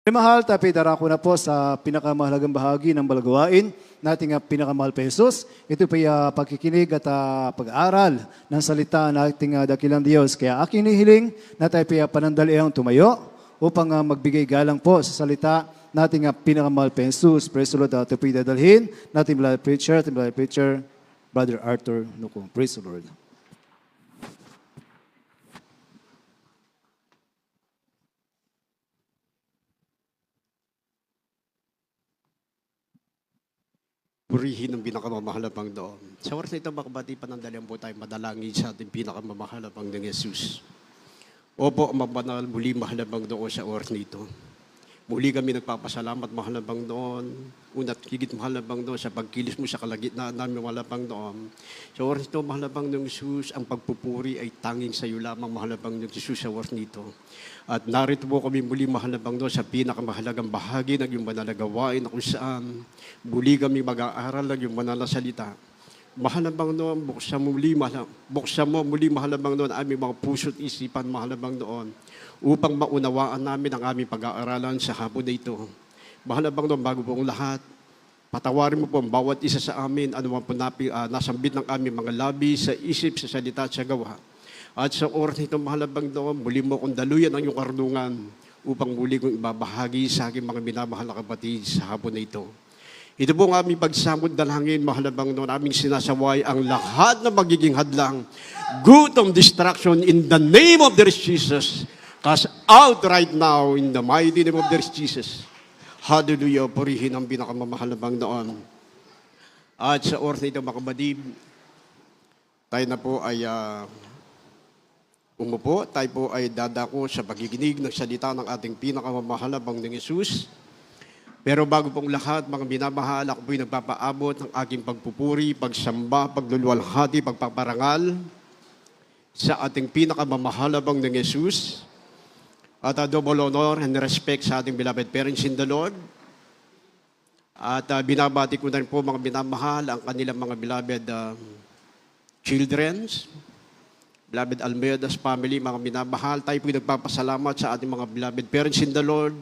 Mahal, tapi darako na po sa pinakamahalagang bahagi ng balagawain nating pinakamahal pa Jesus. Ito po yung pagkikinig at pag-aaral ng salita ng ating dakilang Diyos. Kaya aking nihiling na tayo po panandaliang tumayo upang magbigay galang po sa salita nating pinakamahal pa Jesus. Praise the Lord. Ito po yung dadalhin nating beloved preacher, Brother Arthur Nuko. Praise the Lord. Purihin ang pinakamamahal na Panginoon. Sa oras na ito, mga kabati, panandalian po tayo madalangin sa ating pinakamamahal na Panginoon Jesus. Opo, mabanal, muli mahal na Panginoon sa oras nito. Muli kami nagpapasalamat, mahal na Panginoon. Una't higit mahal na Panginoon sa pagkilis mo sa kalagitnaan namin, mahal na Panginoon. Sa oras nito, mahal na Panginoon Jesus, ang pagpupuri ay tanging sa iyo lamang, mahal na Panginoon Jesus, sa oras nito. At narito po kami muli, mahal na Panginoon, sa pinakamahalagang bahagi ng iyong banal na gawain na kung saan muli kami mag-aaral ng iyong banal na salita. Mahal na Panginoon, buksan mo muli, mahal na Panginoon, aming mga puso't isipan, mahal na Panginoon, upang maunawaan namin ang aming pag-aaralan sa hapon na ito. Mahal na Panginoon, bago po ang lahat, patawarin mo po ang bawat isa sa amin, anuman po nasambit ng aming mga labi sa isip, sa salita at sa gawa. At sa oras nito, mahal na Panginoon, muli mo kong daluyan ang iyong karunungan upang muli kong ibabahagi sa aking mga minamahal na kapatid sa hapon na ito. Ito po ang aming pagsamod dalangin, mahal na Panginoon, aming sinasaway ang lahat na magiging hadlang, gutom, distraction, in the name of their Jesus, cast out right now in the mighty name of their Jesus. Hallelujah, purihin ang pinakamamahal na Panginoon. At sa oras na ito, mga kabadib, tayo na po ay umupo, tayo po ay dadako sa pakikinig ng salita ng ating pinakamamahal na Panginoong Jesus. Pero bago pong lahat, mga minamahal, ako po'y nagpapaabot ng aking pagpupuri, pagsamba, pagluluwalhati, pagpaparangal sa ating pinakamamahal na Panginoong Jesus. At double honor and respect sa ating beloved parents in the Lord. At binabati ko na rin po mga minamahal ang kanilang mga beloved children, beloved Almeida's family, mga minamahal. Tayo po'y nagpapasalamat sa ating mga beloved parents in the Lord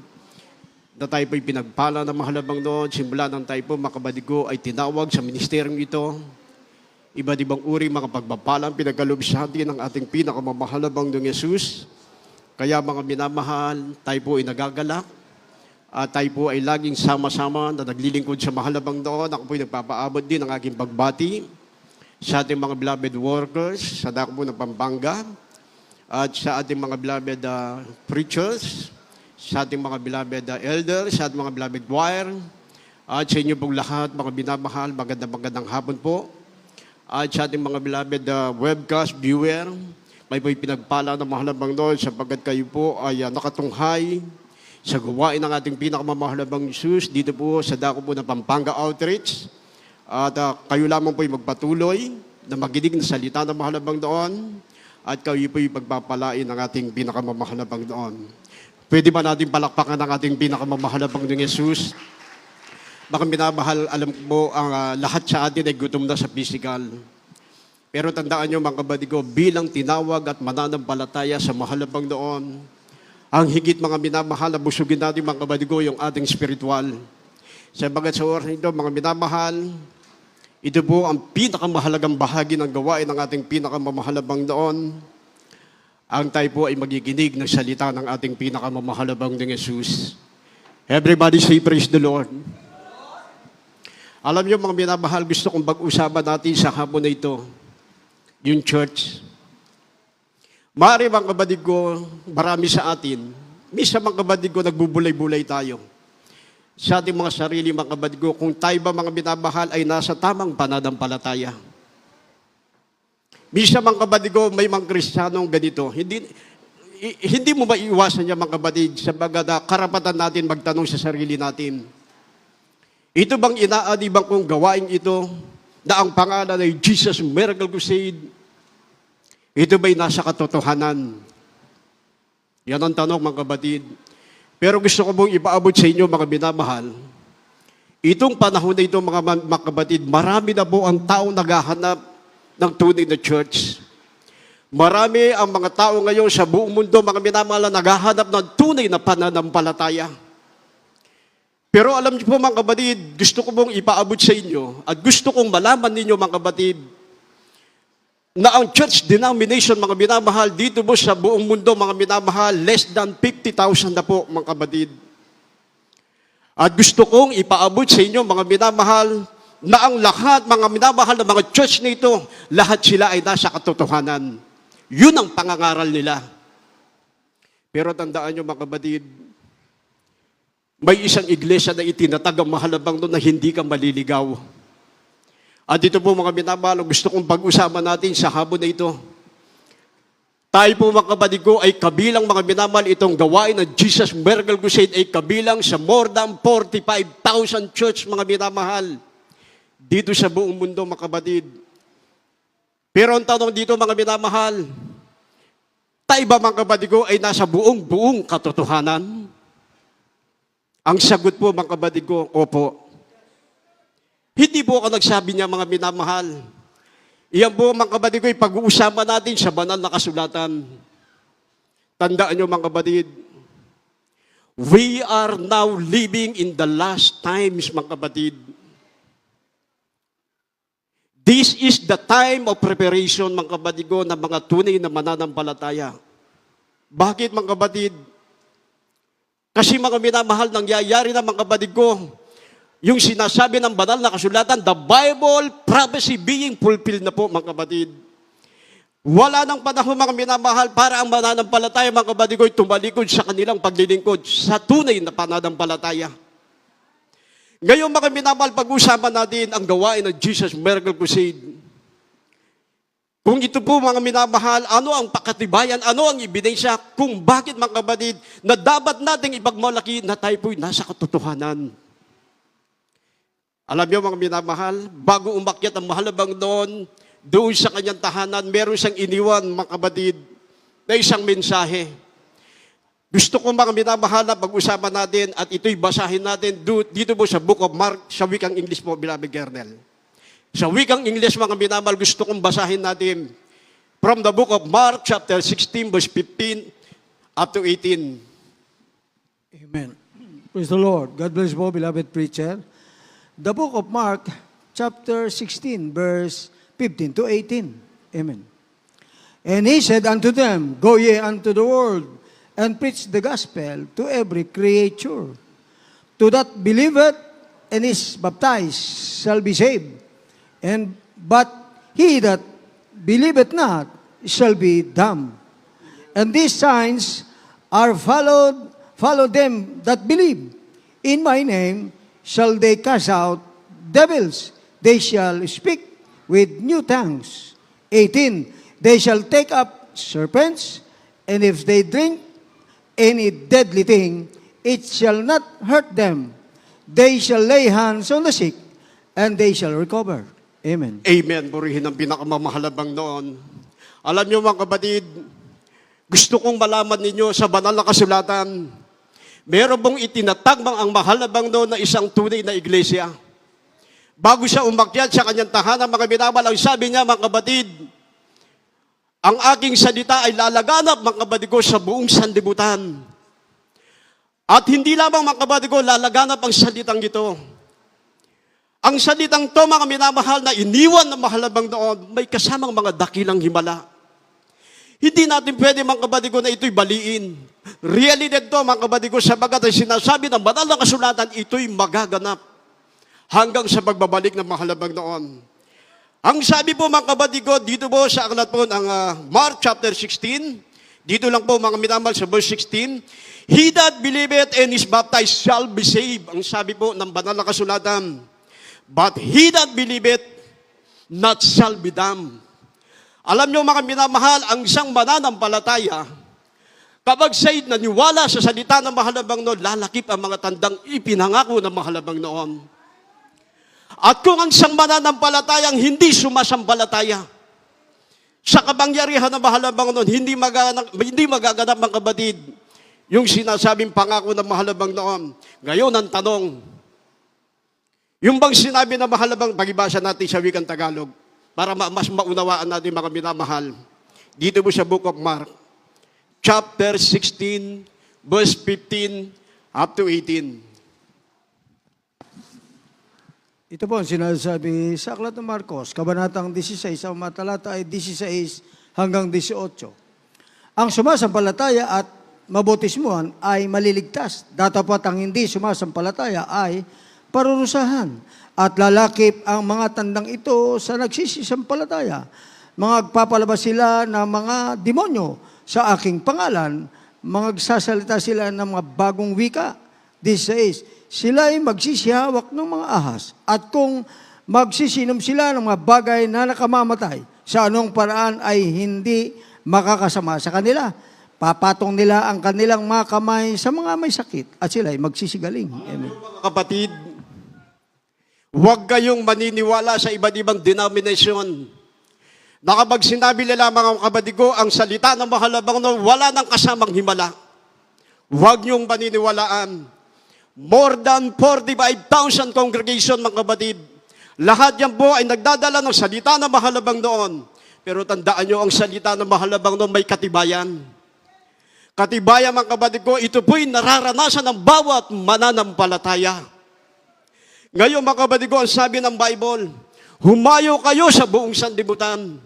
na tayo po'y pinagpala ng mahalabang noon. Simula ng tayo po, mga kabadigo, ay tinawag sa ministeryong ito. Iba't ibang uri, mga pagpapalang pinagkaloob sa atin ng ating pinakamamahalabang ng Jesus. Kaya mga minamahal, tayo po ay nagagalak. At tayo po ay laging sama-sama na naglilingkod sa mahalabang noon. Ako po'y nagpapaabot din ng aking pagbati sa ating mga beloved workers, sa dako po ng Pampanga, at sa ating mga beloved preachers, sa ating mga beloved elders, sa ating mga beloved choir, at sa inyo pong lahat, mga binamahal, magandang hapon po. At sa ating mga beloved webcast viewer, may po'y pinagpala ng mahalabang noon sapagkat kayo po ay nakatunghay sa gawain ng ating pinakamamahalabang Jesus dito po sa dako po ng Pampanga Outreach. At kayo lamang po'y magpatuloy na maginig na salita ng mahalabang noon at kayo po'y pagpapalain ng ating pinakamamahalabang noon. Pwede ba natin palakpakan ng ating pinakamamahalabang ng Jesus? Baka minamahal, alam mo, ang lahat sa atin ay gutom na sa physical. Pero tandaan nyo, mga kabadigo, bilang tinawag at mananampalataya sa mahalabang noon, ang higit mga minamahal na busugin natin, mga kabadigo, yung ating spiritual. Sabagat sa oras nito, mga minamahal, ito po ang pinakamahalagang bahagi ng gawain ng ating pinakamamahalabang noon. Ang tayo po ay magiginig ng salita ng ating pinakamamahalabang ng Jesus. Everybody say, praise the Lord. Alam niyo, mga minamahal, gusto kong pag-usapan natin sa hapon na ito, yung church. Maaari, mga kabadig ko, marami sa atin, misa mga kabadig ko, nagbubulay-bulay tayo. Sa ating mga sarili, mga kabadig ko, kung tayo ba, mga minamahal, ay nasa tamang pananampalataya. Misa, mga kabadig ko, may mga Kristiyanong ganito. Hindi mo maiiwasan niya, mga kabadig, sabagat karapatan natin magtanong sa sarili natin. Ito bang inaaniban kong gawain ito na ang pangalan ay Jesus Miracle Crusade? Ito ba'y nasa katotohanan? Yan ang tanong, mga kabatid. Pero gusto ko mong ipaabot sa inyo, mga binamahal. Itong panahon na ito, mga kabatid, marami na po ang taong naghahanap ng tunay na church. Marami ang mga tao ngayon sa buong mundo, mga binamahal, na naghahanap ng tunay na pananampalataya. Pero alam niyo po mga kapatid, gusto ko pong ipaabot sa inyo at gusto kong malaman ninyo mga kapatid na ang church denomination mga minamahal dito po sa buong mundo mga minamahal, less than 50,000 na po mga kapatid. At gusto kong ipaabot sa inyo mga minamahal na ang lahat mga minamahal na mga church nito, lahat sila ay nasa katotohanan. Yun ang pangangaral nila. Pero tandaan nyo mga kapatid, may isang iglesia na itinatag ang mahalabang doon na hindi ka maliligaw. At dito po mga minamahal, gusto kong pag-usapan natin sa hapon na ito. Tayo po mga kapatid ko ay kabilang mga minamahal itong gawain ng Jesus Miracle Crusade ay kabilang sa more than 45,000 church mga minamahal dito sa buong mundo mga kapatid. Pero ang tanong dito mga minamahal, tayo ba mga kapatid ko ay nasa buong katotohanan? Ang sagot po mga kapatid ko, opo. Hindi po ako nagsabi niya mga minamahal. Iyan po mga kapatid ko, pag-uusapan natin sa banal na kasulatan. Tandaan nyo mga kapatid, we are now living in the last times mga kapatid. This is the time of preparation mga kapatid ko ng mga tunay na mananampalataya. Bakit mga kapatid? Kasi mga minamahal, nangyayari na mga kapatid ko, yung sinasabi ng banal na kasulatan, the Bible prophecy being fulfilled na po mga kapatid. Wala nang panahon mga minamahal para ang mananampalataya mga kapatid ko ay tumalikod sa kanilang paglilingkod sa tunay na pananampalataya. Ngayon mga minamahal, pag-usapan natin ang gawain ng Jesus Miracle Crusade. Kung ito po mga minamahal, ano ang pakatibayan, ano ang ebidensya kung bakit mga kapatid na dapat nating ipagmalaki na tayo po'y nasa katotohanan. Alam niyo mga minamahal, bago umakyat ang mahalabang doon sa kanyang tahanan, meron siyang iniwan mga kapatid na isang mensahe. Gusto ko mga minamahal na pag-usapan natin at ito'y basahin natin dito po sa Book of Mark, sa wikang English po, beloved kernel. Sa wikang English, mga minamahal, gusto kong basahin natin from the book of Mark, chapter 16, verse 15 up to 18. Amen. Praise the Lord. God bless you, beloved preacher. The book of Mark, chapter 16, verse 15 to 18. Amen. And he said unto them, Go ye unto the world, and preach the gospel to every creature. To that believeth and is baptized shall be saved. But he that believeth not shall be damned. And these signs are follow them that believe. In my name shall they cast out devils. They shall speak with new tongues. 18. They shall take up serpents, and if they drink any deadly thing, it shall not hurt them. They shall lay hands on the sick, and they shall recover. Amen. Amen. Purihin ang pinakamamahalabang noon. Alam niyo mga kapatid, gusto kong malaman ninyo sa banal na kasulatan, meron pong itinatag ang mahalabang noon na isang tunay na iglesia. Bago siya umakyat sa kanyang tahanan, mga minamahal, ang sabi niya mga kapatid, ang aking salita ay lalaganap mga kapatid ko sa buong sanlibutan. At hindi lamang mga kapatid ko, lalaganap ang salitang ito. Ang salitang to, mga minamahal, na iniwan ng mahalabang noon, may kasamang mga dakilang himala. Hindi natin pwede, mga kapatid ko, na ito'y baliin. Realidad to, mga kapatid ko, sabagat ay sinasabi ng banal na kasulatan, ito'y magaganap hanggang sa pagbabalik ng mahalabang noon. Ang sabi po, mga kapatid ko, dito po sa aklat po ng Mark chapter 16, dito lang po, mga minamahal, sa verse 16, He that believeth and is baptized shall be saved. Ang sabi po ng banal na kasulatan. But he that believeth not shall be damned. Alam niyo mga minamahal, ang isang mananampalataya, kapag siya'y naniwala sa salita ng mahalabang noon, lalakip ang mga tandang ipinangako ng mahalabang noon. At kung ang isang mananampalatayang hindi sumasampalataya sa kapangyarihan ng mahalabang noon, hindi magaganap mga kapatid, yung sinasabing pangako ng mahalabang noon. Ngayon ang tanong, yung bang sinabi na mahalabang, pag-ibasa natin sa wikang Tagalog, para mas maunawaan natin mga minamahal. Dito po sa Book of Mark, chapter 16, verse 15 up to 18. Ito po ang sinasabi sa Aklat ng Marcos, Kabanatang 16, ang matalata ay 16 hanggang 18. Ang sumasampalataya at mabautismuhan ay maliligtas. Datapwat ang hindi sumasampalataya ay parurusahan. At lalakip ang mga tandang ito sa nagsisisampalataya. Magpapalabas sila ng mga demonyo sa aking pangalan. Magsasalita sila ng mga bagong wika. 16. Sila ay magsisihawak ng mga ahas. At kung magsisinom sila ng mga bagay na nakamamatay, sa anong paraan ay hindi makakasama sa kanila. Papatong nila ang kanilang mga kamay sa mga may sakit at sila ay magsisigaling. Amen. Mga kapatid, huwag kayong maniniwala sa iba't ibang denomination. Na kapag sinabi nila mga kapatid ko, ang salita ng mahalabang noon, wala nang kasamang himala. Huwag niyong maniniwalaan. More than 45,000 congregation, mga kapatid. Lahat yan po ay nagdadala ng salita na mahalabang noon. Pero tandaan nyo, ang salita na mahalabang noon may katibayan. Katibayan, mga kapatid ko, ito po'y nararanasan ng bawat mananampalataya. Ngayon, mga kapatid ko, ang sabi ng Bible, humayo kayo sa buong sanlibutan.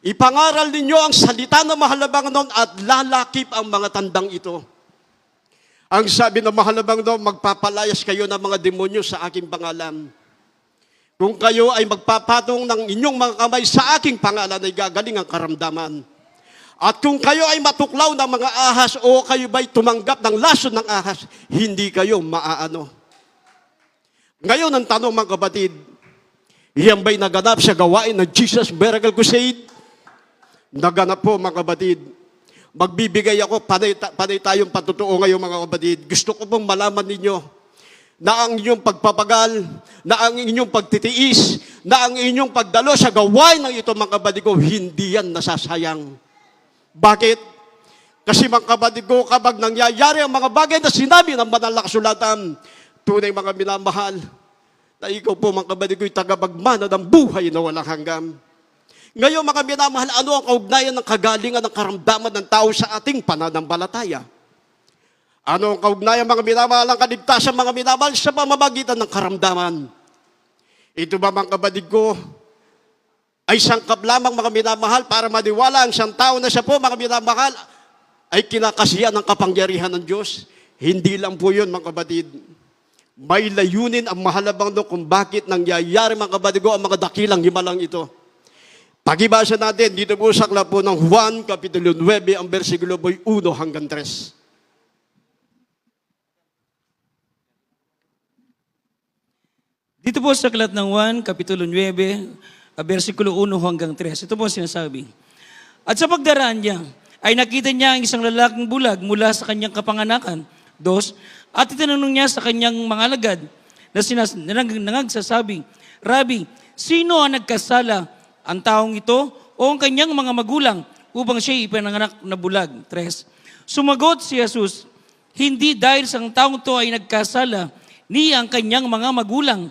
Ipangaral ninyo ang salita na mahalabang noon at lalakip ang mga tandang ito. Ang sabi ng mahalabang doon, magpapalayas kayo ng mga demonyo sa aking pangalan. Kung kayo ay magpapatong ng inyong mga kamay sa aking pangalan, ay gagaling ang karamdaman. At kung kayo ay matuklaw ng mga ahas o kayo ba'y tumanggap ng lason ng ahas, hindi kayo maaano. Ngayon ang tanong, mga kapatid, iyan ba'y naganap sa gawain ng Jesus Miracle Crusade? Naganap po, mga kapatid. Magbibigay ako, panay tayong patutuo ngayon, mga kapatid. Gusto ko pong malaman ninyo na ang inyong pagpapagal, na ang inyong pagtitiis, na ang inyong pagdalo sa gawain ng ito, mga kapatid ko, hindi yan nasasayang. Bakit? Kasi, mga kapatid ko, kapag nangyayari ang mga bagay na sinabi ng banal na kasulatan, tunay mga minamahal, na ikaw po, mga kapatid ko, tagapagmana ng buhay na walang hanggan. Ngayon, mga minamahal, ano ang kaugnayan ng kagalingan ng karamdaman ng tao sa ating pananampalataya? Ano ang kaugnayan, mga minamahal, ang kaligtasan, mga minamahal, sa pamamagitan ng karamdaman? Ito ba, mga kapatid ko, ay sangkap lamang, mga minamahal, para maniwala ang isang tao na siya po, mga minamahal, ay kinakasiyan ng kapangyarihan ng Diyos? Hindi lang po yun, mga kapatid. May layunin ang mahalabang doon kung bakit nangyayari, mga kapatid ko, ang mga dakilang himalang ito. Pagibasa natin, dito po sa aklat po ng Juan, Kapitulo 9, ang versikulo po 1 hanggang 3. Dito po sa aklat ng Juan, Kapitulo 9, versikulo 1 hanggang 3. Ito po ang sinasabi. At sa pagdaraan niya, ay nakita niya ang isang lalaking bulag mula sa kanyang kapanganakan. 2, at itinanong niya sa kanyang mga alagad na nangagsasabi, Rabi, sino ang nagkasala? Ang taong ito o ang kanyang mga magulang upang siya ipinanganak na bulag. 3. Sumagot si Jesus, hindi dahil sa taong ito ay nagkasala, ni ang kanyang mga magulang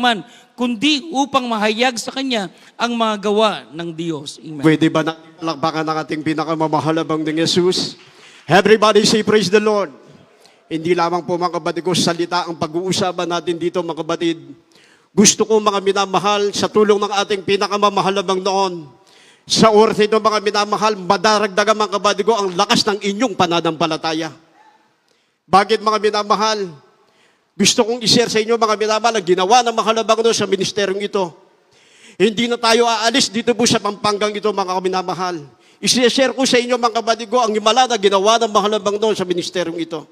man, kundi upang mahayag sa kanya ang mga gawa ng Diyos. Amen. Pwede ba na palakpakan ng ating pinakamamahalabang ng Jesus? Everybody say praise the Lord. Hindi lamang po, mga kapatid ko, salita ang pag-uusapan natin dito, mga kapatid. Gusto ko, mga minamahal, sa tulong ng ating pinakamamahalabang noon, sa oras ito, mga minamahal, madaragdagan, mga kapatid ko, ang lakas ng inyong pananampalataya. Bakit, mga minamahal? Gusto kong i-share sa inyo, mga minamahal, ang ginawa ng mahalabang noon sa ministeryong ito. Hindi na tayo aalis dito po sa Pampanggang ito, mga minamahal. I-share ko sa inyo, mga kapatid ko, ang himala na ginawa ng mahalabang noon sa ministeryong ito.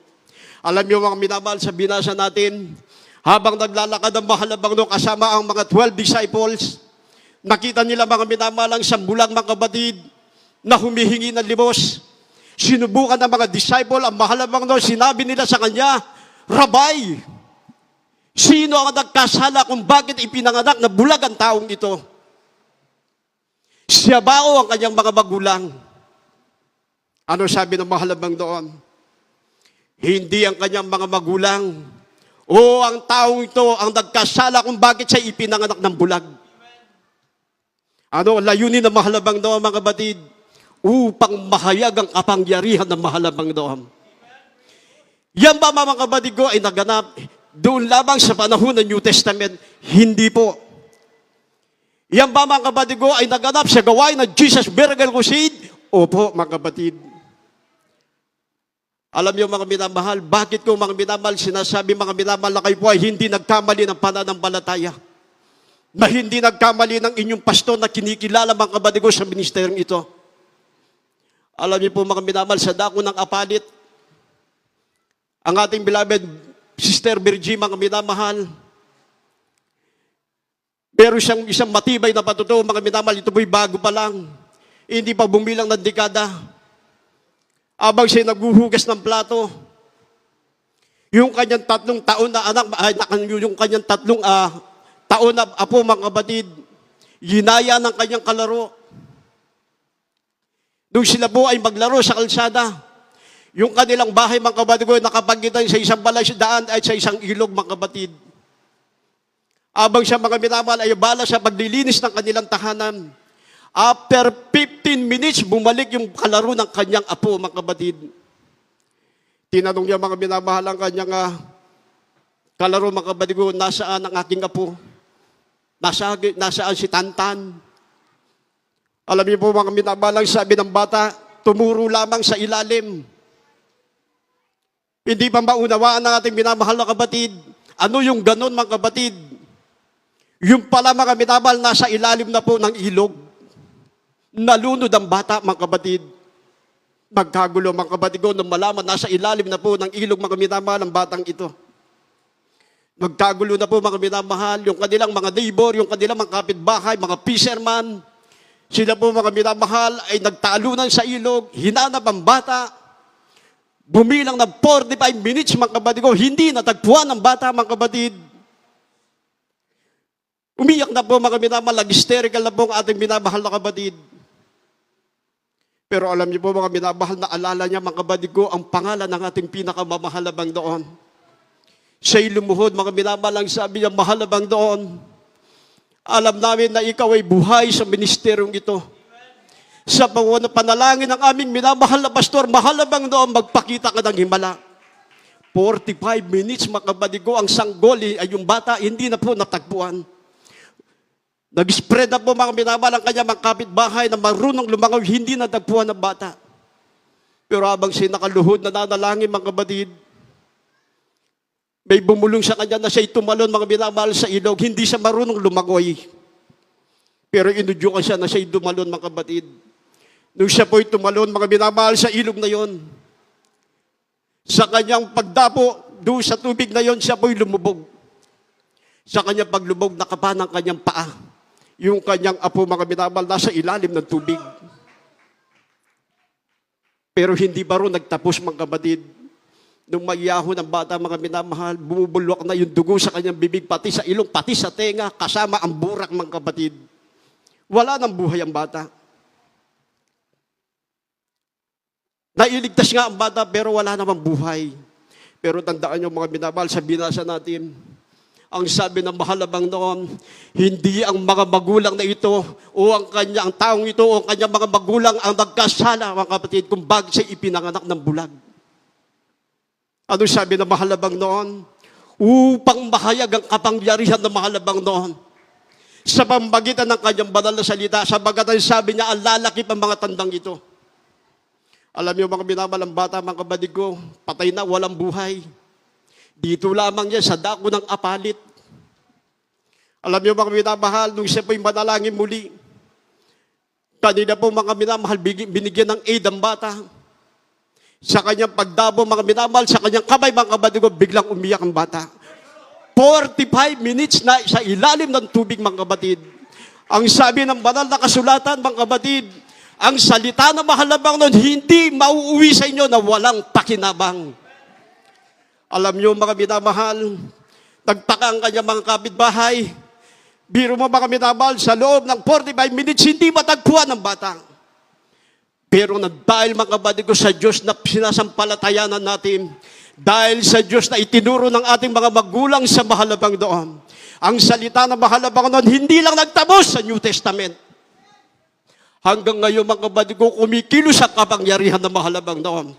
Alam niyo, mga minamahal, sa binasa natin, habang naglalakad ang mahalabang noon kasama ang mga 12 disciples, nakita nila, mga minamahal, ang isang bulag, mga kapatid, na humihingi ng limos. Sinubukan ng mga disciple ang mahalabang noon, sinabi nila sa kanya, Rabay, sino ang nagkasala kung bakit ipinanganak na bulag ang taong ito? Siya ba o ang kanyang mga magulang? Ano sabi ng mahalabang doon? Hindi ang kanyang mga magulang o ang taong ito ang nagkasala kung bakit siya ipinanganak ng bulag. Ano, layunin ng mahalabang doon, mga kapatid, upang mahayag ang kapangyarihan ng mahalabang doon. Yan ba, mga kapatid ko, ay naganap doon lamang sa panahon ng New Testament? Hindi po. Yan ba mga kapatid ko ay naganap sa gawain ng Jesus Miracle Crusade? Opo mga kapatid. Alam niyo mga minamahal, bakit ko mga minamahal sinasabi mga minamahal na kayo po ay hindi nagkamali ng pananampalataya? Na hindi nagkamali ng inyong pastor na kinikilala mga kapatid ko sa ministeryong ito? Alam niyo po mga minamahal, sa dako ng apalit, ang ating beloved Sister Virgie mga minamahal, pero siyang isang matibay na patutuo mga minamahal, ito po'y bago pa lang. Hindi pa bumilang ng dekada. Abang siya naghuhugas ng plato, yung kanyang 3 taon na anak, yung kanyang 3 taon na apo mga kapatid, ginaya ng kanyang kalaro. Nung sila po ay maglaro sa kalsada, yung kanilang bahay mga kapatid ko nakapagitan sa isang balay daan ay sa isang ilog mga kapatid. Abang siya mga minamahal ay bala sa paglilinis ng kanilang tahanan. After 15 minutes, bumalik yung kalaro ng kanyang apo, mga kapatid. Tinanong niya mga minamahal ang kanyang kalaro, mga kapatid ko, nasaan ang aking apo? Nasaan si Tantan? Alam niyo po mga minamahal, ang sabi ng bata, tumuro lamang sa ilalim. Hindi pa maunawaan ng ating minamahal na kapatid. Ano yung ganon mga kapatid? Yung pala mga minamahal, nasa ilalim na po ng ilog. Nalunod ang bata, mga kapatid. Magkagulo, mga kapatid ko, nung malaman, nasa ilalim na po ng ilog, mga minamahal, ang batang ito. Magkagulo na po, mga minamahal, yung kanilang mga neighbor, yung kanilang mga kapitbahay, mga fisherman. Sila po, mga minamahal, ay nagtalunan sa ilog, hinanap ang bata. Bumilang ng 45 minutes, mga kapatid ko, hindi natagpuan ang bata, mga kapatid. Umiyak na po, mga minamahal, hysterical na po ang ating minamahal na kapatid. Pero alam niyo po mga minamahal, na alala niya mga kapatid ko ang pangalan ng ating pinakamamahalabang doon. Siya'y lumuhod mga minamahal, ang sabi niya, mahalabang doon. Alam namin na ikaw ay buhay sa ministeryong ito. Sa panalangin ng aming minamahal na pastor, mahalabang doon, magpakita ka ng himala. 45 minutes mga kapatid ko, ang sanggol ay yung bata, hindi na po natagpuan. Nag-spread na po mga minamahal ang kanya mga kapitbahay na marunong lumangaw, hindi natagpuan ng bata. Pero habang siya nakaluhod na nanalangin mga kapatid, may bumulong sa kanya na siya'y tumalon mga minamahal sa ilog, hindi siya marunong lumangoy. Pero inudyukan siya na siya'y tumalon mga kapatid. Nung siya po'y tumalon mga minamahal sa ilog na yon, sa kanyang pagdapo doon sa tubig na yon, siya po'y lumubog. Sa kanyang paglubog, nakapa ng kanyang paa. Yung kanyang apo mga minamahal nasa ilalim ng tubig. Pero hindi ba rin nagtapos mga kapatid? Nung maiyahon ang bata mga minamahal, bumubulwak na yung dugo sa kanyang bibig, pati sa ilong, pati sa tenga, kasama ang burak mga kapatid. Wala nang buhay ang bata. Nailigtas nga ang bata pero wala namang buhay. Pero tandaan nyo mga minamahal, sa binasa natin, ang sabi ng mahalabang noon, hindi ang mga magulang na ito o ang taong ito o ang kanyang mga magulang ang nagkasala, mga kapatid, kung bakit siya ipinanganak ng bulag. Ano sabi ng mahalabang noon? Upang mahayag ang kapangyarihan ng mahalabang noon. Sa pamamagitan ng kanyang banal na salita, sa bagatan sabi niya, ang lalakip ang mga tandang ito. Alam niyo mga minamahal, ang bata, mga kapatid ko, patay na, walang buhay. Dito lamang yan sa dako ng apalit. Alam niyo mga minamahal, nung siya po'y manalangin muli, kanina po mga minamahal, binigyan ng aid ang bata. Sa kanyang pagdabo mga minamahal, sa kanyang kamay mga kapatid ko, biglang umiyak ang bata. 45 minutes na sa ilalim ng tubig mga kapatid. Ang sabi ng banal na kasulatan mga kapatid, ang salita na mahalabang nun, hindi mauuwi sa inyo na walang pakinabang. Alam niyo mga minamahal, nagtaka ang kanyang mga kapitbahay. Biro mo mga minamahal, sa loob ng 45 minutes, hindi matagpuan ng bata. Pero dahil mga kapatid ko sa Diyos na sinasampalatayanan natin, dahil sa Diyos na itinuro ng ating mga magulang sa mahalabang doon, ang salita na mahalabang doon, hindi lang nagtapos sa New Testament. Hanggang ngayon mga kapatid ko, kumikilos sa kapangyarihan na mahalabang doon.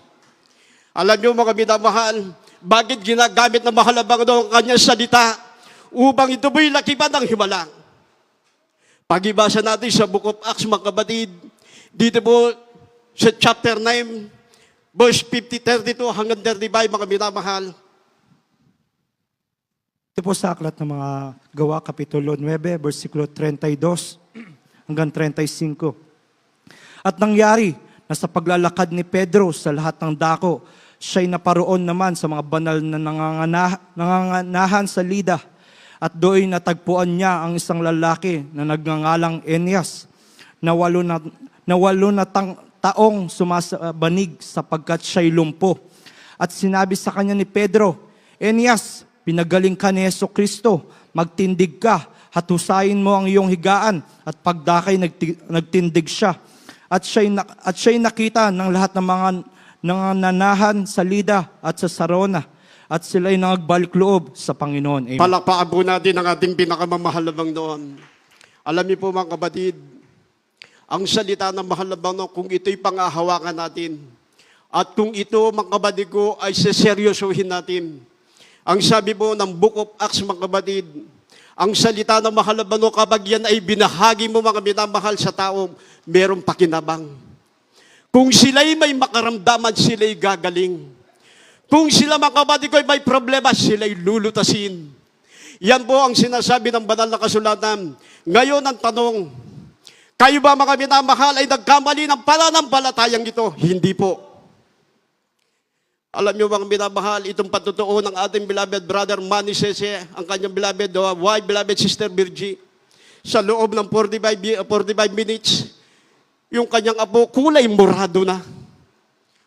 Alam niyo mga minamahal, Bakit ginagamit ng mahalabang ang kanyang salita upang ito po'y lakipan ng himala? Pag-ibasa natin sa Book of Acts, mga kapatid, dito po sa chapter 9, verse 32 hanggang 35, mga minamahal. Ito po sa aklat ng mga Gawa, Kapitulo 9, versikulo 32 hanggang 35. At nangyari na sa paglalakad ni Pedro sa lahat ng dako, siya'y naparoon naman sa mga banal na nanganganahan sa Lida. At doon natagpuan niya ang isang lalaki na nagngangalang Eneas, na walo na taong sumasabanig sapagkat siya'y lumpo. At sinabi sa kanya ni Pedro, Eneas, pinagaling ka ni Jesucristo, magtindig ka, hatusayin mo ang iyong higaan. At pagdakay nagtindig siya. At siya'y nakita ng lahat ng mga nananahan sa Lida at sa Sarona. At sila'y nagbalik loob sa Panginoon. Amen. Palakpakan po natin ang ating pinakamamahalabang noon. Alam niyo po mga kapatid, ang salita ng mahalabang noon, kung ito'y pangahawakan natin, at kung ito, mga kapatid ko, ay seseryosohin natin. Ang sabi po ng Book of Acts, mga kapatid, ang salita ng mahalabang noon, kapag yan ay binahagi mo, mga minamahal sa tao, merong pakinabang. Kung sila'y may makaramdaman, sila'y gagaling. Kung sila, mga kapatid ko, ay may problema, sila'y lulutasin. Yan po ang sinasabi ng banal na kasulatan. Ngayon ang tanong, kayo ba mga minamahal ay nagkamali ng pananampalatayang ito? Hindi po. Alam niyo mga minamahal, itong patutuo ng ating beloved brother Manny Sese, ang kanyang beloved wife, beloved sister Virgie, sa loob ng 45 minutes, yung kanyang apo, kulay morado na.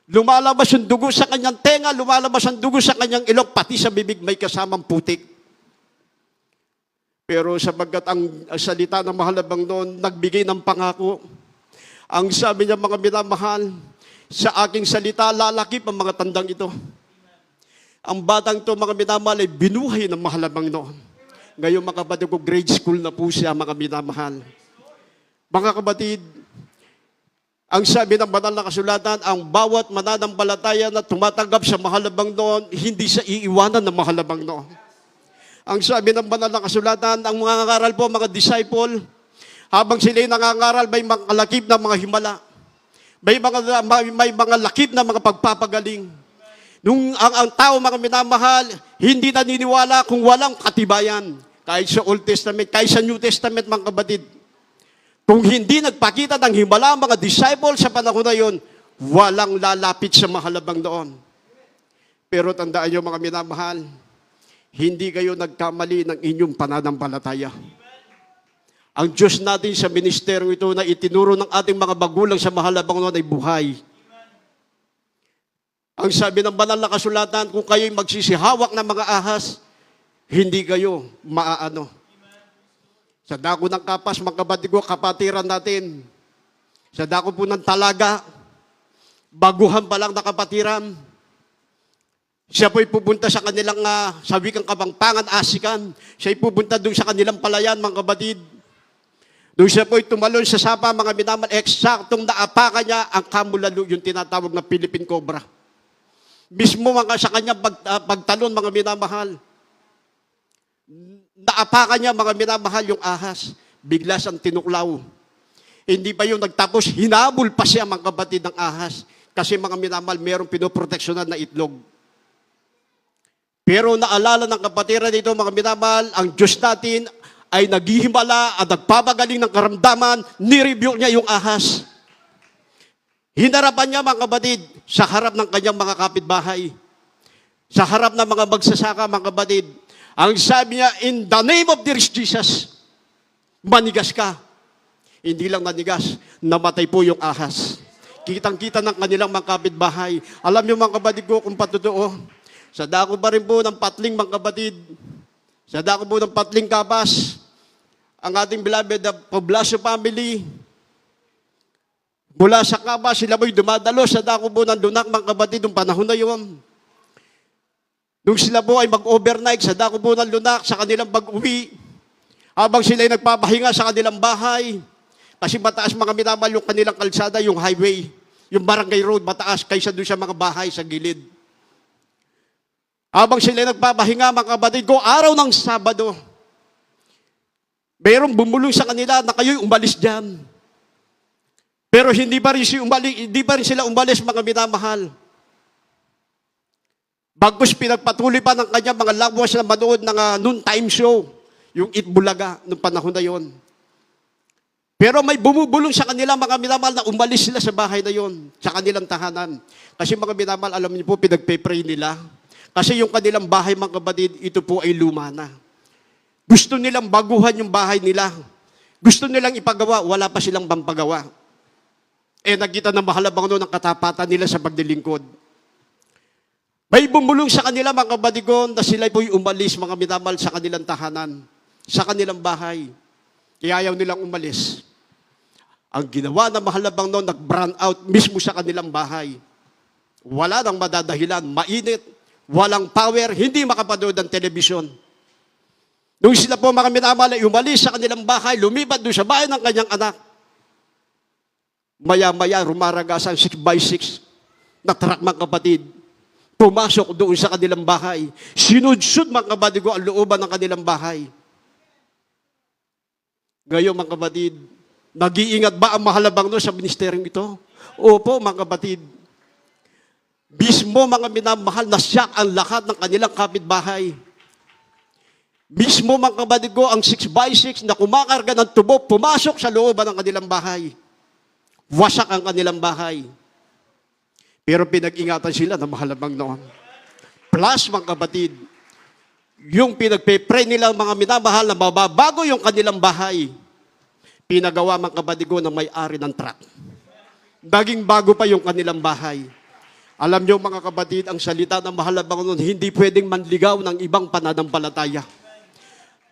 Lumalabas yung dugo sa kanyang tenga, lumalabas ang dugo sa kanyang ilok, pati sa bibig may kasamang putik. Pero sapagkat ang salita ng mahalabang noon, nagbigay ng pangako. Ang sabi niya, mga minamahal, sa aking salita, lalakip ang mga tandang ito. Ang batang ito, mga minamahal, ay binuhay ng mahalabang noon. Ngayon, mga kapatid ko, grade school na po siya, mga minamahal. Mga kapatid, ang sabi ng banal na kasulatan, ang bawat mananampalataya na tumatanggap sa mahalabang noon, hindi sa iiwanan ng mahalabang noon. Ang sabi ng banal na kasulatan, ang mga nangangaral po, mga disciple, habang sila'y nangangaral, may mga lakip na mga himala. May mga lakip na mga pagpapagaling. Nung ang tao, mga minamahal, hindi naniniwala kung walang katibayan. Kahit sa Old Testament, kahit sa New Testament, mga kapatid. Kung hindi nagpakita ng himala ang mga disciples sa panahon na yun, walang lalapit sa mahalabang noon. Pero tandaan nyo mga minamahal, hindi kayo nagkamali ng inyong pananampalataya. Ang Diyos natin sa ministeryo ito na itinuro ng ating mga magulang sa mahalabang noon ay buhay. Ang sabi ng banal na kasulatan, kung kayo'y magsisihawak ng mga ahas, hindi kayo maaano. Sa dako ng kapas, mga kapatid ko, kapatiran natin. Sa dako po ng talaga, baguhan pa lang na kapatiran. Siya po'y pupunta sa kanilang, sa wikang Kapampangan, Asikan. Siya'y pupunta doon sa kanilang palayan, mga kapatid. Doon siya po'y tumalon sa sapa, mga minaman, eksaktong naapakan niya ang kamulalo, yung tinatawag na Philippine Cobra. Mismo mga sa kanyang pagtalon, mga minamahal. Naapakan niya, mga minamahal, yung ahas. Bigla siyang tinuklaw. Hindi pa yung nagtapos, hinabol pa siya, mga kapatid, ng ahas. Kasi mga minamahal, mayroong pinoproteksyonan na itlog. Pero naalala ng kapatiran dito, mga minamahal, ang Diyos natin ay naghihimala at nagpapagaling ng karamdaman, ni-rebuke niya yung ahas. Hinarapan niya, mga kapatid, sa harap ng kanyang mga kapitbahay. Sa harap ng mga magsasaka, mga kapatid. Ang sabi niya, in the name of dear Jesus, manigas ka. Hindi lang nanigas, namatay po yung ahas. Kitang-kita ng kanilang mga kapitbahay. Alam niyo mga kapatid ko kung patotoo, sa dako pa rin po ng patling mga kapatid, sa dako po ng patling kapas, ang ating beloved Poblacio family, mula sa kapas, sila po'y dumadalo sa dako po ng Lunak mga kapatid, ng panahon na yun. Nung sila po ay mag-overnight sa dako po ng Lunak, sa kanilang pag-uwi, habang sila ay nagpapahinga sa kanilang bahay, kasi mataas mga minamal yung kanilang kalsada, yung highway, yung barangay road, mataas kaysa doon sa mga bahay sa gilid. Habang sila nagpapahinga, mga kapatid ko, araw ng Sabado, mayroong bumulong sa kanila na kayo'y umalis dyan. Pero hindi pa rin sila umalis, mga minamahal. Bagkus pinagpatuloy pa ng kanya mga loved ones na manood ng noontime show, yung Eat Bulaga, nung panahon na yon. Pero may bumubulong sa kanila, mga minamahal, na umalis sila sa bahay na yon, sa kanilang tahanan. Kasi mga minamahal, alam niyo po, pinagpe-pray nila. Kasi yung kanilang bahay, mga kapatid, ito po ay luma na. Gusto nilang baguhan yung bahay nila. Gusto nilang ipagawa, wala pa silang pampagawa. Nakita na mahalabang noon ang katapatan nila sa pagdilingkod. May bumulong sa kanila, mga kapatid ko, na sila po'y umalis, mga minamahal, sa kanilang tahanan, sa kanilang bahay. Kaya ayaw nilang umalis. Ang ginawa na mahalabang noon, nag-brand out mismo sa kanilang bahay. Wala nang madadahilan, mainit, walang power, hindi makapanood ng telebisyon. Nung sila po, mga minamahal, ay umalis sa kanilang bahay, lumipat doon sa bahay ng kanyang anak. Maya-maya, rumaragas ang 6x6 na truck, mga kapatid. Pumasok doon sa kanilang bahay. Sinudsud, mga kapatid ko, ang looban ng kanilang bahay. Ngayon, mga kapatid, nag-iingat ba ang mahalabang no sa ministeryong ito? Opo, mga kapatid. Mismo, mga minamahal, nasyak ang lahat ng kanilang kapitbahay. Mismo, mga kapatid ko, ang 6x6 na kumakarga ng tubo, pumasok sa looban ng kanilang bahay. Wasak ang kanilang bahay. Pero pinag-ingatan sila na mahalabang noon. Plus, mga kapatid, yung pinagpe-pray nila mga minamahal na mababago yung kanilang bahay, pinagawa, mga kapatid ko, na may-ari ng truck. Naging bago pa yung kanilang bahay. Alam niyo, mga kapatid, ang salita ng mahalabang noon, hindi pwedeng manligaw ng ibang pananampalataya.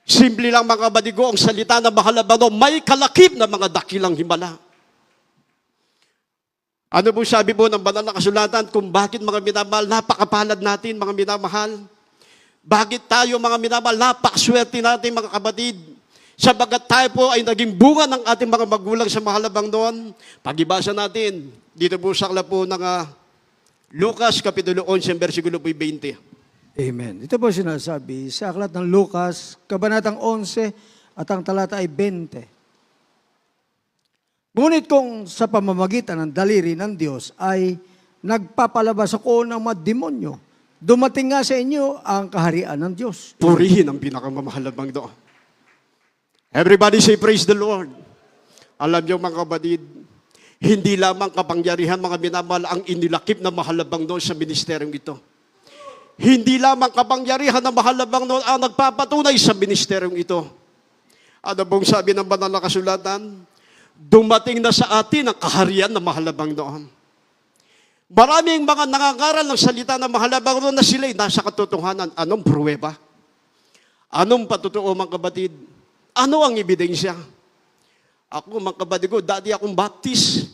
Simple lang, mga kapatid ko, ang salita ng mahalabang noon, may kalakip na mga dakilang himala. Ano po sabi po ng banal na kasulatan kung bakit, mga minamahal, napakapalad natin, mga minamahal? Bakit tayo, mga minamahal, napakaswerte natin, mga kapatid? Sabagat tayo po ay naging bunga ng ating mga magulang sa mahalabang noon. Pag-ibasa natin, dito po sa aklat po ng Lucas, Kapitulo 11, versikulo 20. Amen. Ito po sinasabi sa aklat ng Lucas, Kabanatang 11, at ang talata ay 20. Ngunit kung sa pamamagitan ng daliri ng Diyos ay nagpapalabas ako ng mga demonyo, dumating nga sa inyo ang kaharian ng Diyos. Purihin ang pinakamamahalabang doon. Everybody say, praise the Lord. Alam niyo, mga kapatid, hindi lamang kapangyarihan, mga minamahal, ang inilakip na mahalabang doon sa ministeryong ito. Hindi lamang kapangyarihan na mahalabang doon ang nagpapatunay sa ministeryong ito. Ano bang sabi ng banal na kasulatan? Dumating na sa atin ang kaharian na mahalabang doon. Maraming mga nangangaral ng salita na mahalabang doon na sila'y nasa katotohanan. Anong pruweba? Anong patutuo, mga kapatid? Ano ang ebidensya? Ako, mga kapatid ko, dati akong baptist.